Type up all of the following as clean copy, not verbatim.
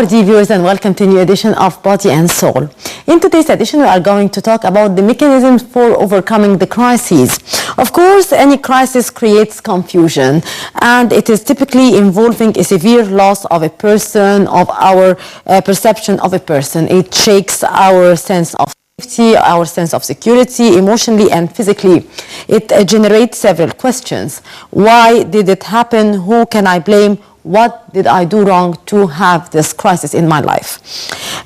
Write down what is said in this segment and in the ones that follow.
our dear viewers, and welcome to a new edition of Body and Soul. In today's edition, we are going to talk about the mechanisms for overcoming the crises. Of course, any crisis creates confusion, and it is typically involving a severe loss of a person, of our perception of a person. It shakes our sense of safety, our sense of security, emotionally and physically. It generates several questions. Why did it happen? Who can I blame? What did I do wrong to have this crisis in my life?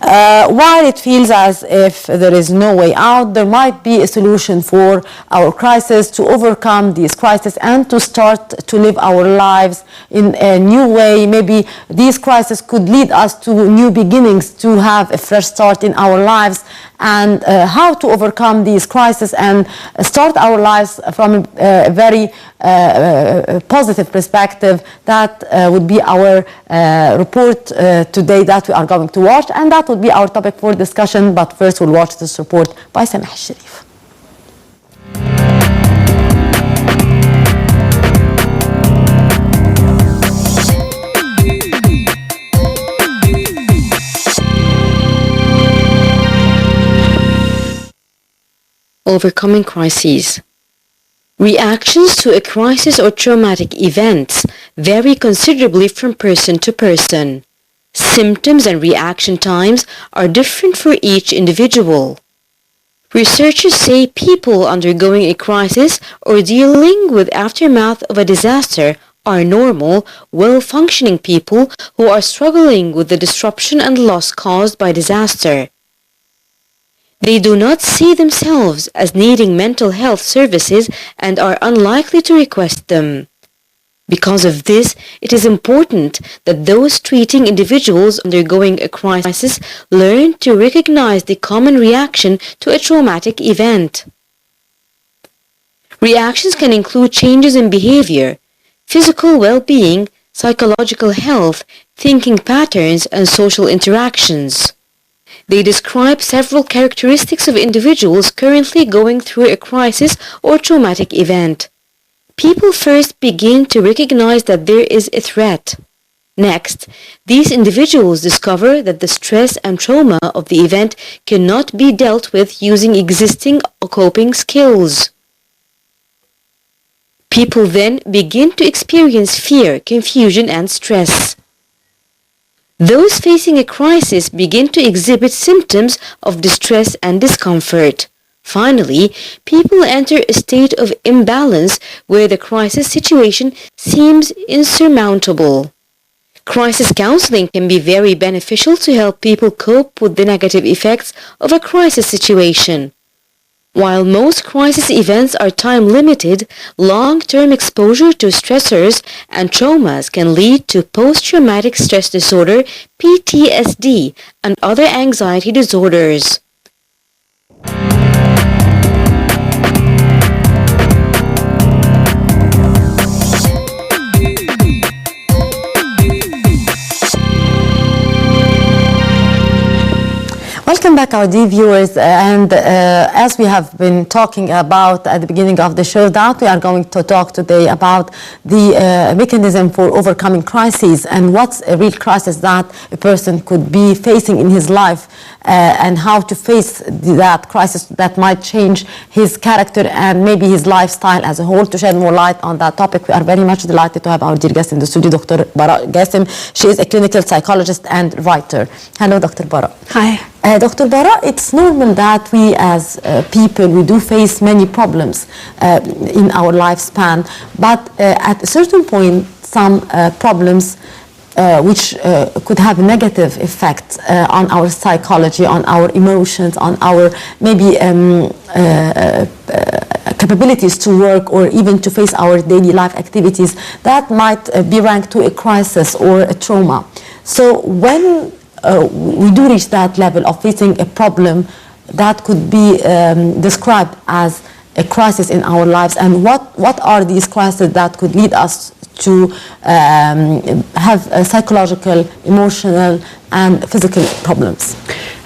While it feels as if there is no way out, there might be a solution for our crisis, to overcome these crises and to start to live our lives in a new way. Maybe these crises could lead us to new beginnings, to have a fresh start in our lives, and how to overcome these crises and start our lives from a very positive perspective. That would be our report today that we are going to watch, and that would be our topic for discussion. But first we'll watch this report by Samah Sharif. Overcoming crises. Reactions to a crisis or traumatic events vary considerably from person to person. Symptoms and reaction times are different for each individual. Researchers say people undergoing a crisis or dealing with aftermath of a disaster are normal, well-functioning people who are struggling with the disruption and loss caused by disaster. They do not see themselves as needing mental health services and are unlikely to request them. Because of this, it is important that those treating individuals undergoing a crisis learn to recognize the common reaction to a traumatic event. Reactions can include changes in behavior, physical well-being, psychological health, thinking patterns, and social interactions. They describe several characteristics of individuals currently going through a crisis or traumatic event. People first begin to recognize that there is a threat. Next, these individuals discover that the stress and trauma of the event cannot be dealt with using existing coping skills. People then begin to experience fear, confusion, and stress. Those facing a crisis begin to exhibit symptoms of distress and discomfort. Finally, people enter a state of imbalance where the crisis situation seems insurmountable. Crisis counseling can be very beneficial to help people cope with the negative effects of a crisis situation. While most crisis events are time-limited, long-term exposure to stressors and traumas can lead to post-traumatic stress disorder, PTSD, and other anxiety disorders. Welcome back, our dear viewers, and as we have been talking about at the beginning of the show, that we are going to talk today about the mechanism for overcoming crises and what's a real crisis that a person could be facing in his life, and how to face that crisis that might change his character and maybe his lifestyle as a whole. To shed more light on that topic, we are very much delighted to have our dear guest in the studio, Dr. Bara Gassim. She is a clinical psychologist and writer. Hello, Dr. Bara. Hi. Dr. Bara, it's normal that we as people, we do face many problems in our lifespan, but at a certain point, some problems which could have a negative effect on our psychology, on our emotions, on our maybe capabilities to work or even to face our daily life activities, that might be ranked to a crisis or a trauma. So when we do reach that level of facing a problem that could be described as a crisis in our lives, and what are these crises that could lead us to have psychological, emotional, and physical problems?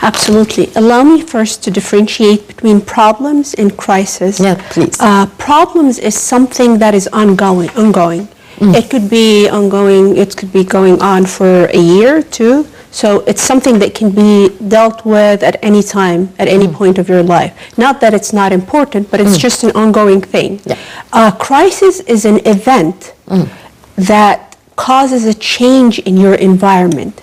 Absolutely. Allow me first to differentiate between problems and crisis. Yeah, please. Problems is something that is ongoing. It could be ongoing, it could be going on for a year, 2, So it's something that can be dealt with at any time, at any point of your life. Not that it's not important, but it's just an ongoing thing. Yeah. Crisis is an event that causes a change in your environment,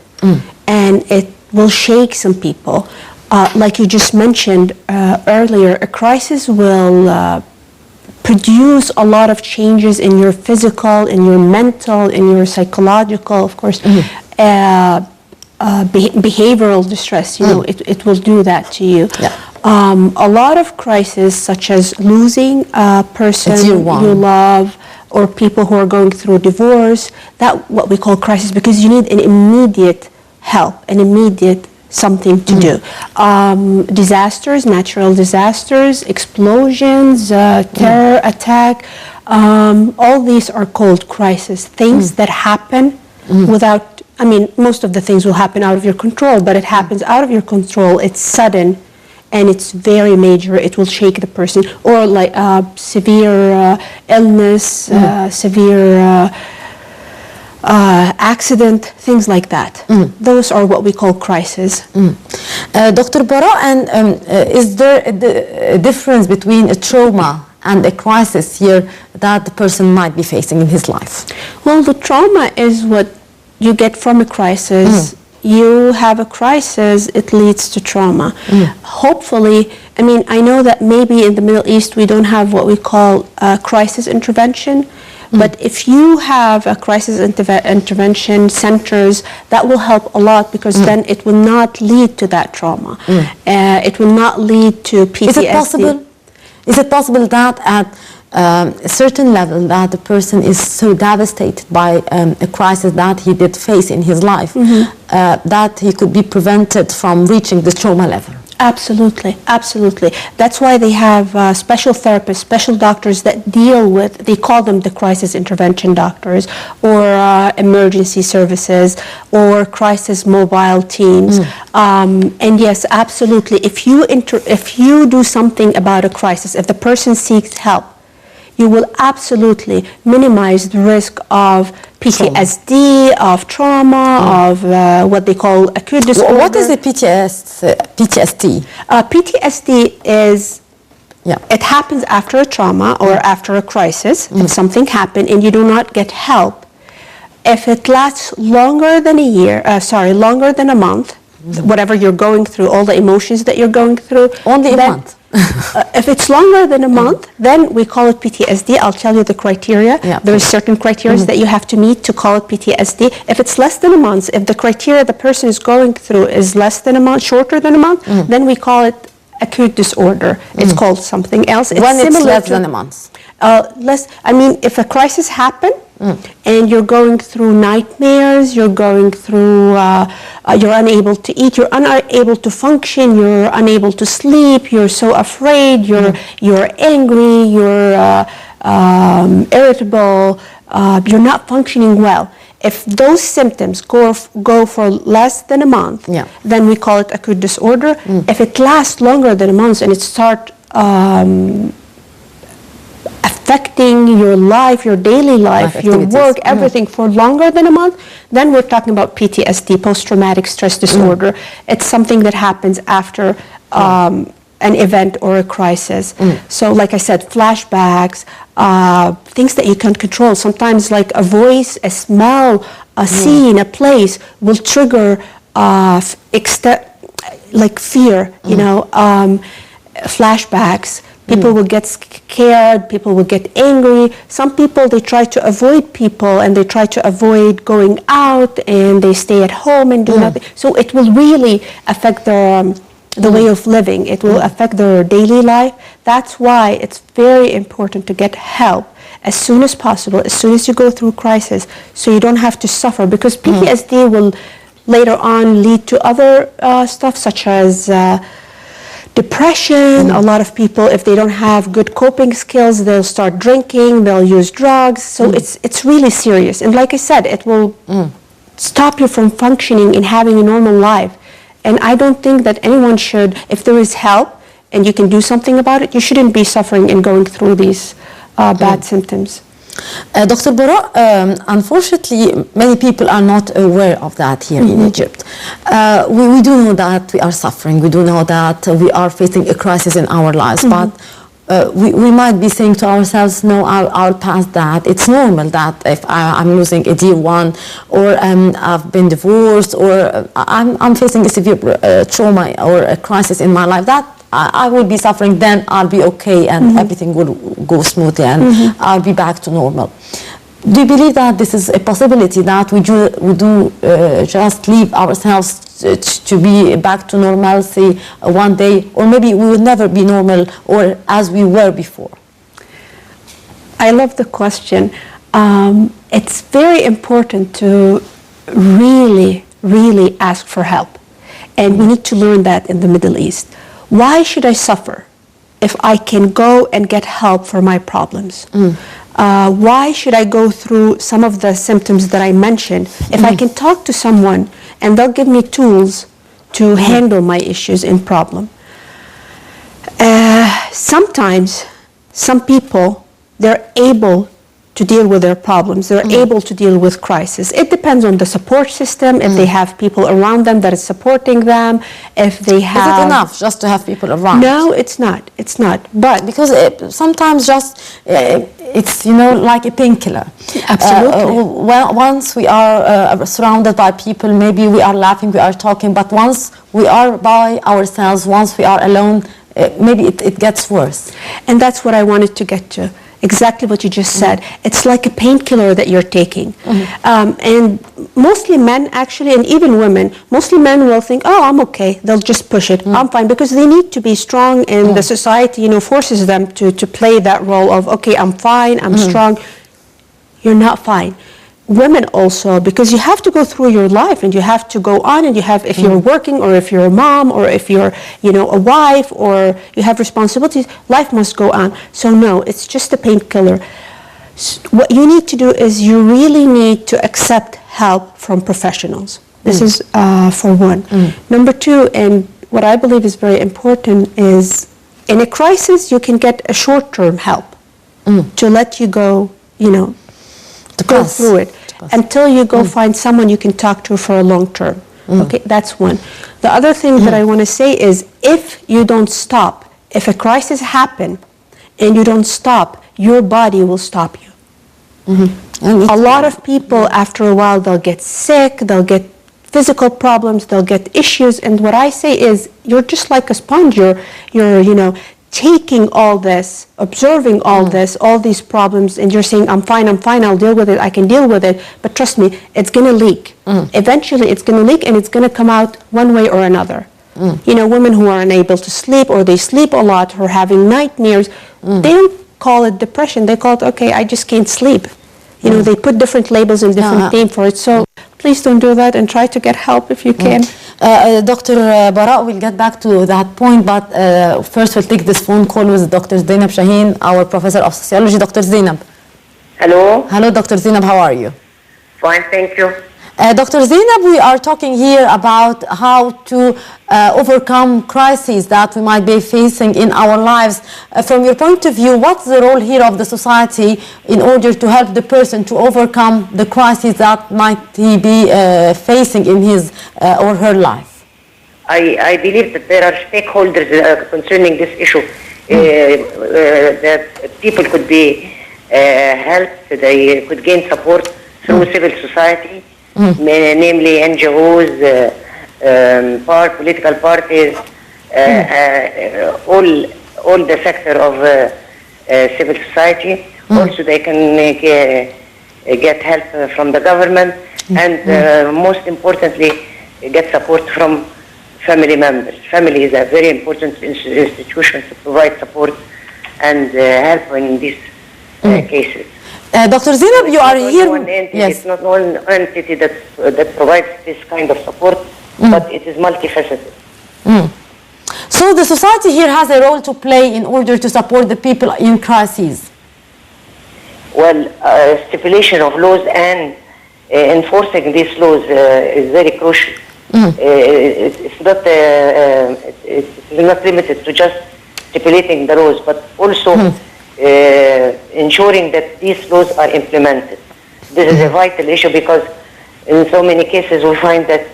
and it will shake some people. Like you just mentioned earlier, a crisis will produce a lot of changes in your physical, in your mental, in your psychological, of course, behavioral distress. You know, it will do that to you. Yeah. A lot of crises, such as losing a person you love, or people who are going through divorce, that what we call crisis, because you need an immediate help, an immediate something to do. Disasters, natural disasters, explosions, terror attack, all these are called crises. Things that happen without, I mean, most of the things will happen out of your control, but it happens out of your control. It's sudden and it's very major. It will shake the person. Or like severe illness, severe accident, things like that. Those are what we call crises. Dr. Bara, and is there a difference between a trauma and a crisis here that the person might be facing in his life? Well, the trauma is what you get from a crisis. You have a crisis, it leads to trauma. Hopefully, I mean, I know that maybe in the Middle East we don't have what we call crisis intervention, but if you have a crisis intervention centers, that will help a lot, because then it will not lead to that trauma. It will not lead to PTSD. Is it possible that at a certain level that the person is so devastated by a crisis that he did face in his life, that he could be prevented from reaching the trauma level? Absolutely, absolutely. That's why they have special therapists, special doctors that deal with, they call them the crisis intervention doctors, or emergency services, or crisis mobile teams. And yes, absolutely, if you do something about a crisis, if the person seeks help, you will absolutely minimize the risk of PTSD, of trauma, of what they call acute disorder. What is the PTSD? PTSD is, it happens after a trauma or after a crisis. If something happened and you do not get help, if it lasts longer than a year, longer than a month, whatever you're going through, all the emotions that you're going through. Only a month? If it's longer than a month, then we call it PTSD. I'll tell you the criteria. There are certain criteria that you have to meet to call it PTSD. If it's less than a month, if the criteria the person is going through is less than a month, shorter than a month, then we call it acute disorder. It's called something else. When it's less than a month? I mean, if a crisis happened, and you're going through nightmares, you're going through, you're unable to eat, you're unable to function, you're unable to sleep, you're so afraid, you're angry, you're irritable, you're not functioning well. If those symptoms go for less than a month, then we call it acute disorder. If it lasts longer than a month and it starts affecting your life, your daily life, your work, everything for longer than a month, then we're talking about PTSD, post-traumatic stress disorder. It's something that happens after an event or a crisis. So like I said, flashbacks, things that you can't control. Sometimes like a voice, a smell, a scene, a place will trigger like fear, you know, flashbacks. People will get scared, people will get angry. Some people, they try to avoid people and they try to avoid going out and they stay at home and do nothing. So it will really affect the way of living. It will affect their daily life. That's why it's very important to get help as soon as possible, as soon as you go through crisis, so you don't have to suffer, because PTSD will later on lead to other stuff such as depression. A lot of people, if they don't have good coping skills, they'll start drinking, they'll use drugs. So it's really serious. And like I said, it will stop you from functioning and having a normal life. And I don't think that anyone should, if there is help and you can do something about it, you shouldn't be suffering and going through these bad symptoms. Dr. Bara, unfortunately, many people are not aware of that here in Egypt. We do know that we are suffering. We do know that we are facing a crisis in our lives, but we might be saying to ourselves, no, I'll pass that. It's normal that if I'm losing a dear one, or I've been divorced, or I'm facing a severe trauma or a crisis in my life, that I will be suffering, then I'll be okay and everything will go smoothly and I'll be back to normal. Do you believe that this is a possibility, that we do just leave ourselves to be back to normalcy one day, or maybe we would never be normal or as we were before? I love the question. It's very important to really ask for help. And we need to learn that in the Middle East. Why should I suffer if I can go and get help for my problems? Why should I go through some of the symptoms that I mentioned if I can talk to someone and they'll give me tools to handle my issues and problem? Sometimes some people, they're able to deal with their problems. They're able to deal with crisis. It depends on the support system, if they have people around them that is supporting them, if they have... Is it enough just to have people around? No, it's not. It's not. But because sometimes just it's, like a painkiller. Absolutely. Once we are surrounded by people, maybe we are laughing, we are talking, but once we are by ourselves, once we are alone, maybe it gets worse. And that's what I wanted to get to. Exactly what you just said. It's like a painkiller that you're taking. And mostly men, actually, and even women, mostly men will think, oh, I'm okay. They'll just push it. I'm fine. Because they need to be strong, and the society, forces them to play that role of, okay, I'm fine, I'm strong. You're not fine. Women also, because you have to go through your life and you have to go on, and you have, if you're working or if you're a mom or if you're, a wife or you have responsibilities, life must go on. So no, it's just a painkiller. What you need to do is you really need to accept help from professionals. This is for one. Number two, and what I believe is very important, is in a crisis you can get a short-term help to let you go, to go through it until you go find someone you can talk to for a long term. Okay, that's one. The other thing that I want to say is, if you don't stop, if a crisis happens and you don't stop, your body will stop you. A lot of people, after a while, they'll get sick, they'll get physical problems, they'll get issues, and what I say is, you're just like a sponge. You're taking all this, observing all this, all these problems, and you're saying, I'm fine, I'll deal with it, I can deal with it, but trust me, it's going to leak. Eventually, it's going to leak, and it's going to come out one way or another. Women who are unable to sleep, or they sleep a lot, or having nightmares, they don't call it depression, they call it, okay, I just can't sleep. They put different labels and different names for it, so please don't do that, and try to get help if you can. Dr. Bara, we'll get back to that point, but first we'll take this phone call with Dr. Zainab Shaheen, our professor of sociology. Dr. Zainab. Hello. Hello, Dr. Zainab, how are you? Fine, thank you. Dr. Zainab, we are talking here about how to overcome crises that we might be facing in our lives. From your point of view, what's the role here of the society in order to help the person to overcome the crises that might he be facing in his or her life? I believe that there are stakeholders concerning this issue. That people could be helped, they could gain support through civil society, namely NGOs, political parties, all the sector of civil society. Also, they can get help from the government, and most importantly, get support from family members. Family is a very important institution to provide support and help in these cases. Dr. Zainab, you are here. Yes. It's not one entity that provides this kind of support, but it is multifaceted. So the society here has a role to play in order to support the people in crises. Well, stipulation of laws and enforcing these laws is very crucial. It's not limited to just stipulating the laws, but also ensuring that these laws are implemented. This is a vital issue because in so many cases we find that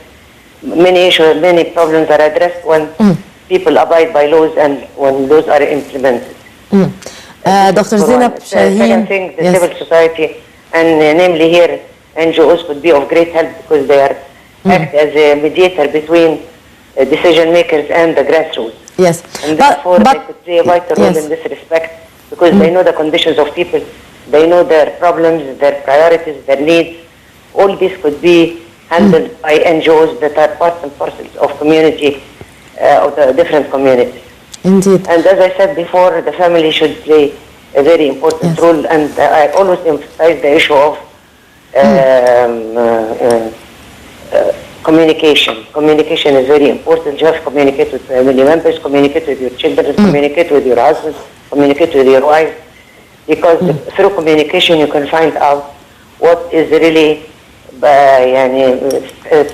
many problems are addressed when people abide by laws and when laws are implemented. Dr. Zainab Shaheen. Second thing, the civil society, and namely here, NGOs could be of great help because they are act as a mediator between decision makers and the grassroots. Yes. And therefore they could play a vital role in this respect because they know the conditions of people, they know their problems, their priorities, their needs. All this could be handled by NGOs that are parts and parcels of community, of the different communities. Indeed. And as I said before, the family should play a very important role, and I always emphasize the issue of communication. Communication is very important. You have to communicate with family members, communicate with your children, communicate with your husband, communicate with your wife, because through communication you can find out what is really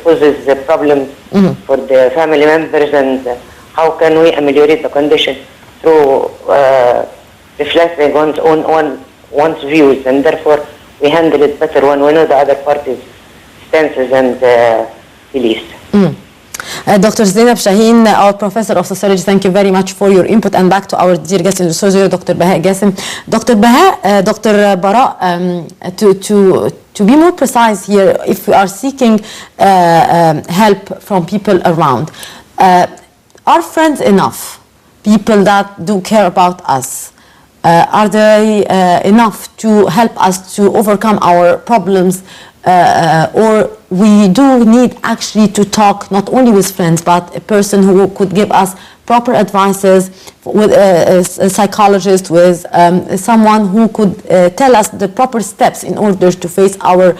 poses a problem for the family members, and how can we ameliorate the condition through reflecting one's views, and therefore we handle it better when we know the other party's stances and beliefs. Dr. Zainab Shaheen, our professor of sociology, thank you very much for your input. And back to our dear guest in the studio, Dr. Baha Gassim. Dr. Baha, Dr. Bara, to be more precise here, if we are seeking help from people around, are friends enough? People that do care about us, are they enough to help us to overcome our problems? Or we do need actually to talk not only with friends, but a person who could give us proper advices, with a psychologist, with someone who could tell us the proper steps in order to face our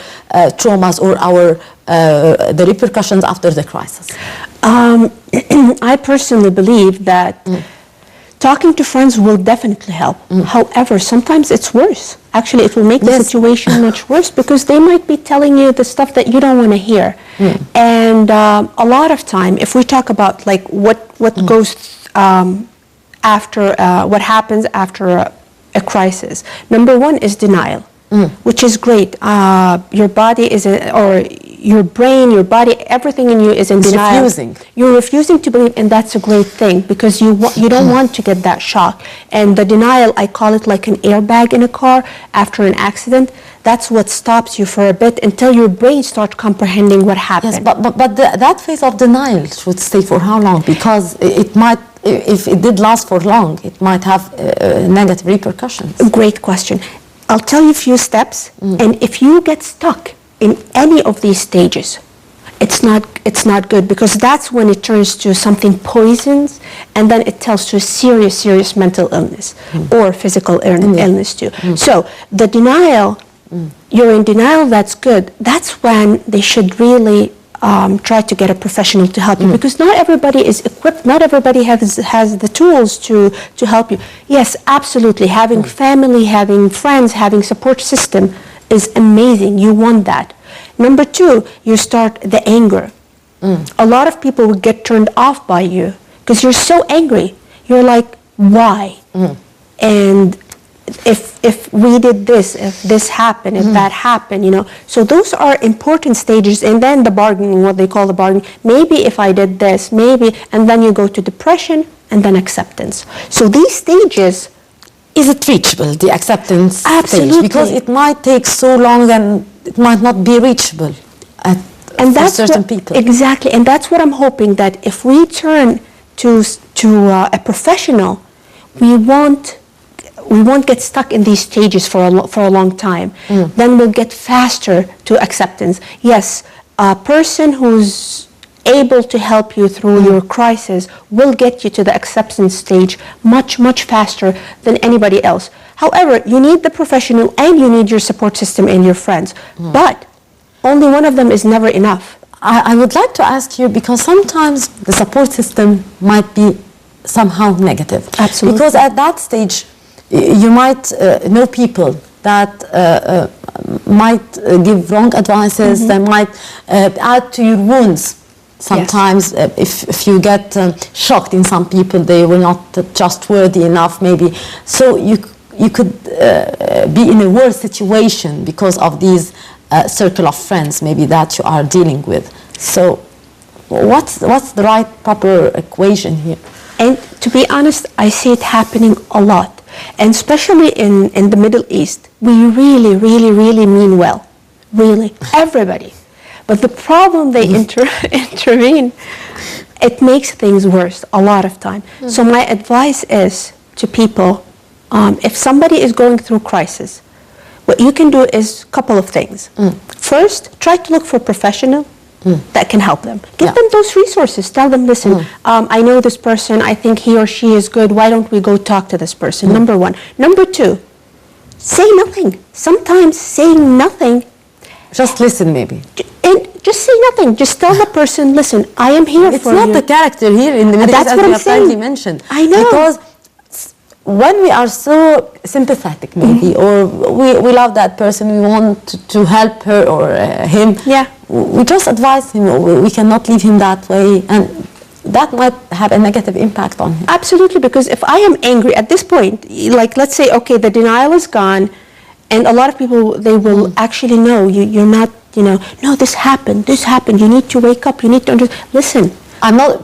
traumas or the repercussions after the crisis. I personally believe that talking to friends will definitely help. However, sometimes it's worse. Actually, it will make the situation much worse because they might be telling you the stuff that you don't want to hear. And a lot of time, if we talk about like what goes after, what happens after a crisis, number one is denial, which is great. Your body is, or your brain, your body, everything in you is in denial. Refusing. You're refusing to believe, and that's a great thing because you don't want to get that shock. And the denial, I call it like an airbag in a car after an accident. That's what stops you for a bit until your brain starts comprehending what happened. Yes, but that phase of denial should stay for how long? Because it might, if it did last for long, it might have negative repercussions. Great question. I'll tell you a few steps, and if you get stuck in any of these stages, it's not good, because that's when it turns to something poisons, and then it tells to a serious mental illness or physical illness too. So the denial, you're in denial, that's good. That's when they should really try to get a professional to help you, because not everybody is equipped, not everybody has the tools to help you. Yes, absolutely, having family, having friends, having support system is amazing. You want that. Number two, you start the anger. A lot of people will get turned off by you because you're so angry. You're like, why? And if we did this, if this happened, if that happened, you know. So those are important stages. And then the bargaining, what they call the bargaining. Maybe if I did this, maybe, and then you go to depression and then acceptance. So these stages. Is it reachable, the acceptance Absolutely. stage? Because it might take so long and it might not be reachable for certain people. Exactly, and that's what I'm hoping, that if we turn to a professional, we won't get stuck in these stages for a long time. Then we'll get faster to acceptance. Yes, a person who's able to help you through your crisis will get you to the acceptance stage much faster than anybody else. However, you need the professional and you need your support system and your friends. But only one of them is never enough. I would like to ask you, because sometimes the support system might be somehow negative. Absolutely. Because at that stage, you might know people that might give wrong advices, they might add to your wounds. Sometimes if you get shocked in some people, they were not trustworthy enough maybe. So you could be in a worse situation because of these circle of friends maybe that you are dealing with. So what's the right proper equation here? And to be honest, I see it happening a lot. And especially in the Middle East, we really, really, really mean well. Really, everybody. But the problem they intervene, it makes things worse a lot of time. So my advice is to people, if somebody is going through crisis, what you can do is a couple of things. First, try to look for a professional that can help them. Give them those resources. Tell them, listen, I know this person, I think he or she is good, why don't we go talk to this person? Number one. Number two, say nothing. Sometimes saying nothing. Just listen maybe. And just say nothing. Just tell the person, listen, I am here for you. It's not the character here in the Middle East, That's what I'm saying. Mentioned. I know. Because when we are so sympathetic maybe, or we love that person, we want to help her or him, we just advise him, we cannot leave him that way, and that might have a negative impact on him. Absolutely, because if I am angry at this point, like let's say, okay, the denial is gone, and a lot of people, they will actually know, you're not, no, this happened, you need to wake up, you need to understand, listen.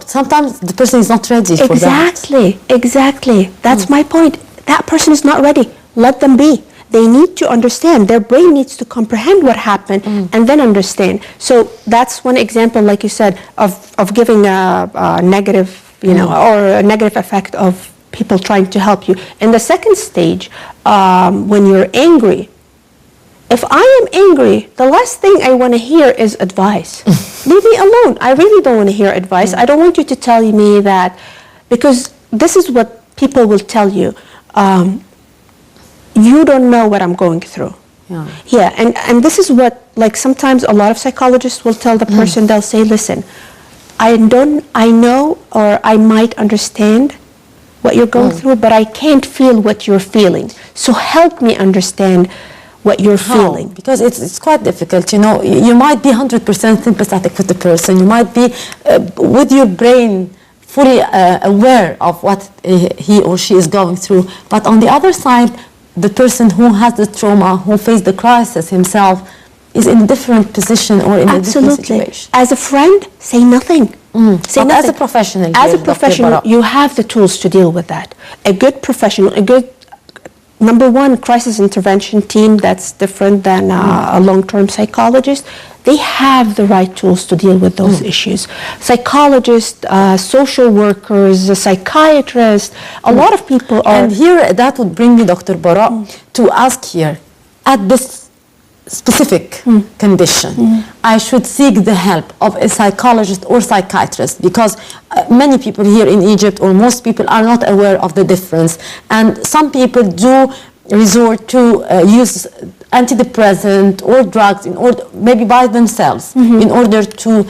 Sometimes the person is not ready for that. Exactly. That's my point. That person is not ready. Let them be. They need to understand. Their brain needs to comprehend what happened and then understand. So that's one example, like you said, of giving a negative, or a negative effect of people trying to help you. In the second stage, when you're angry, if I am angry, the last thing I want to hear is advice. Leave me alone. I really don't want to hear advice. I don't want you to tell me that, because this is what people will tell you. You don't know what I'm going through. Yeah, and this is what, like sometimes a lot of psychologists will tell the person, they'll say, listen, I know or I might understand what you're going through, but I can't feel what you're feeling. So help me understand what you're feeling. Because it's quite difficult, you might be 100% sympathetic with the person, you might be with your brain fully aware of what he or she is going through, but on the other side, the person who has the trauma, who faced the crisis himself, is in a different position or in a different situation. As a friend, say nothing. Say nothing. As a professional, you have the tools to deal with that. A good professional, number one, crisis intervention team that's different than a long-term psychologist. They have the right tools to deal with those issues. Psychologists, social workers, psychiatrists, a lot of people are... And here, that would bring me, Dr. Bara, to ask here, at this specific condition, I should seek the help of a psychologist or psychiatrist, because many people here in Egypt, or most people, are not aware of the difference. And some people do resort to use antidepressant or drugs maybe by themselves in order to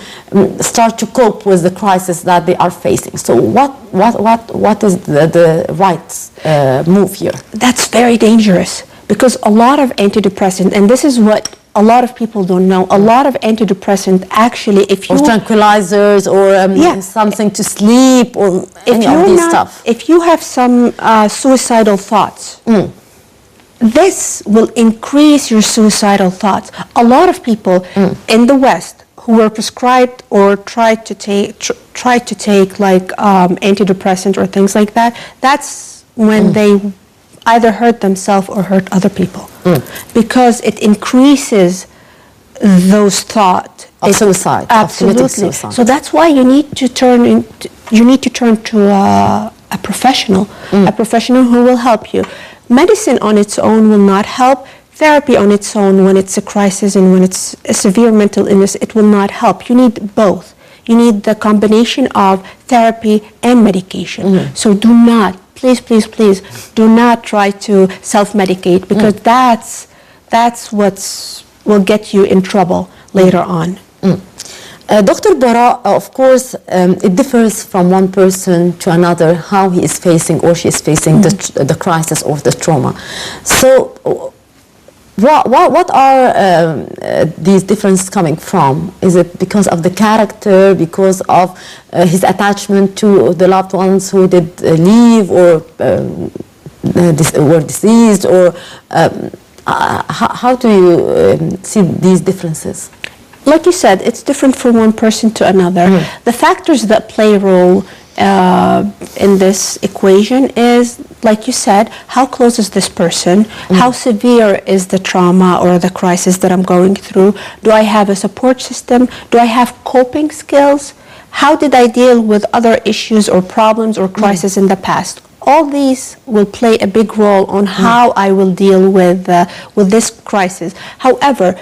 start to cope with the crisis that they are facing. So what is the right move here? That's very dangerous, because a lot of antidepressant, and this is what a lot of people don't know, a lot of antidepressant actually, if you... Or tranquilizers, or something to sleep, or any of these stuff. If you have some suicidal thoughts, this will increase your suicidal thoughts. A lot of people in the West who were prescribed or tried to take like antidepressant or things like that, that's when they either hurt themselves or hurt other people, because it increases those thoughts of suicide. Absolutely. Of suicide. So that's why you need to turn to a professional, a professional who will help you. Medicine on its own will not help. Therapy on its own, when it's a crisis and when it's a severe mental illness, it will not help. You need both. You need the combination of therapy and medication. So do not, please, do not try to self-medicate, because that's what will get you in trouble later on. Dr. Bara, of course, it differs from one person to another how he is facing or she is facing the crisis or the trauma. So what are these differences coming from? Is it because of the character, because of his attachment to the loved ones who did leave, or were diseased, or how do you see these differences? Like you said, it's different from one person to another. The factors that play a role in this equation is, like you said, how close is this person? How severe is the trauma or the crisis that I'm going through? Do I have a support system? Do I have coping skills? How did I deal with other issues or problems or crises in the past? All these will play a big role on how I will deal with this crisis. However,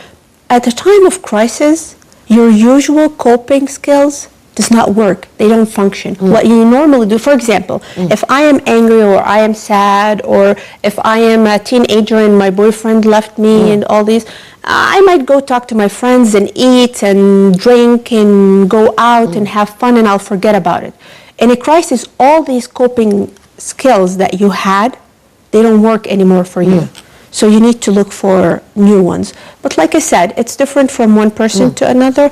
at a time of crisis, your usual coping skills does not work. They don't function. What you normally do, for example, if I am angry or I am sad, or if I am a teenager and my boyfriend left me and all these, I might go talk to my friends and eat and drink and go out and have fun, and I'll forget about it. In a crisis, all these coping skills that you had, they don't work anymore for you. So you need to look for new ones. But like I said, it's different from one person to another,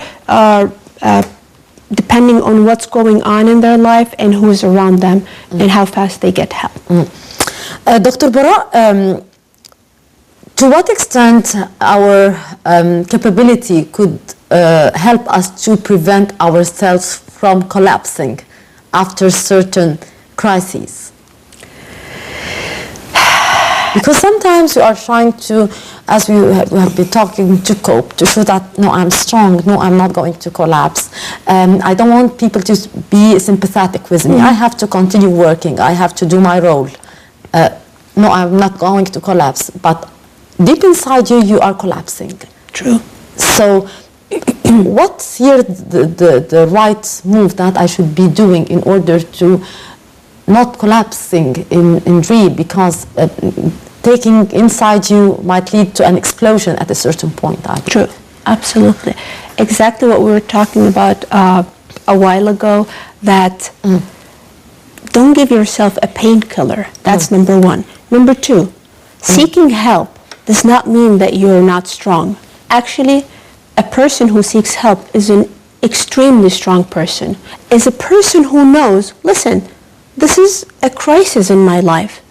depending on what's going on in their life and who's around them and how fast they get help. Dr. Bara, to what extent our capability could help us to prevent ourselves from collapsing after certain crises? Because sometimes we are trying to, as we have been talking, to cope, to show that, no, I'm strong, no, I'm not going to collapse. I don't want people to be sympathetic with me. I have to continue working. I have to do my role. No, I'm not going to collapse. But deep inside you, you are collapsing. True. So what's here the right move that I should be doing in order to not collapsing in dream, because taking inside you might lead to an explosion at a certain point. True, absolutely. Exactly what we were talking about a while ago, that don't give yourself a painkiller. That's number one. Number two, seeking help does not mean that you're not strong. Actually, a person who seeks help is an extremely strong person, is a person who knows, listen, this is a crisis in my life.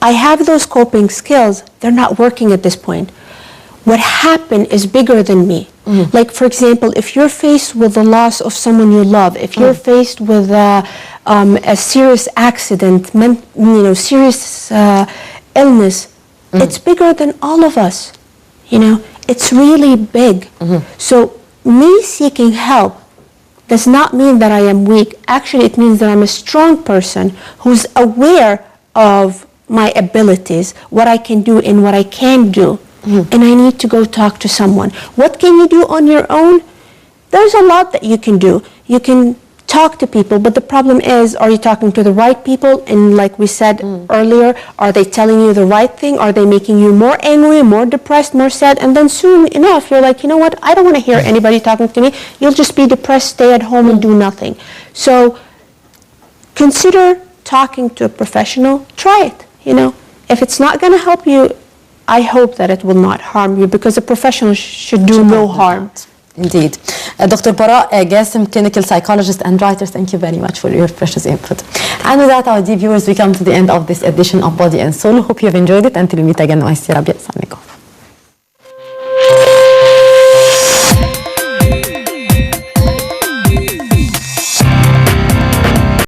I have those coping skills. They're not working at this point. What happened is bigger than me. Like, for example, if you're faced with the loss of someone you love, if you're faced with a serious accident, serious illness, it's bigger than all of us. It's really big. So me seeking help does not mean that I am weak. Actually, it means that I'm a strong person who's aware of my abilities, what I can do and what I can't do. And I need to go talk to someone. What can you do on your own? There's a lot that you can do. You can talk to people, but the problem is, are you talking to the right people? And like we said earlier, are they telling you the right thing? Are they making you more angry, more depressed, more sad? And then soon enough, you're like, you know what? I don't want to hear anybody talking to me. You'll just be depressed, stay at home and do nothing. So consider talking to a professional. Try it. If it's not going to help you, I hope that it will not harm you, because a professional should do no harm. Indeed. Dr. Bara Gassim, clinical psychologist and writer, thank you very much for your precious input. And with that, our dear viewers, we come to the end of this edition of Body and Soul. Hope you have enjoyed it. Until we meet again,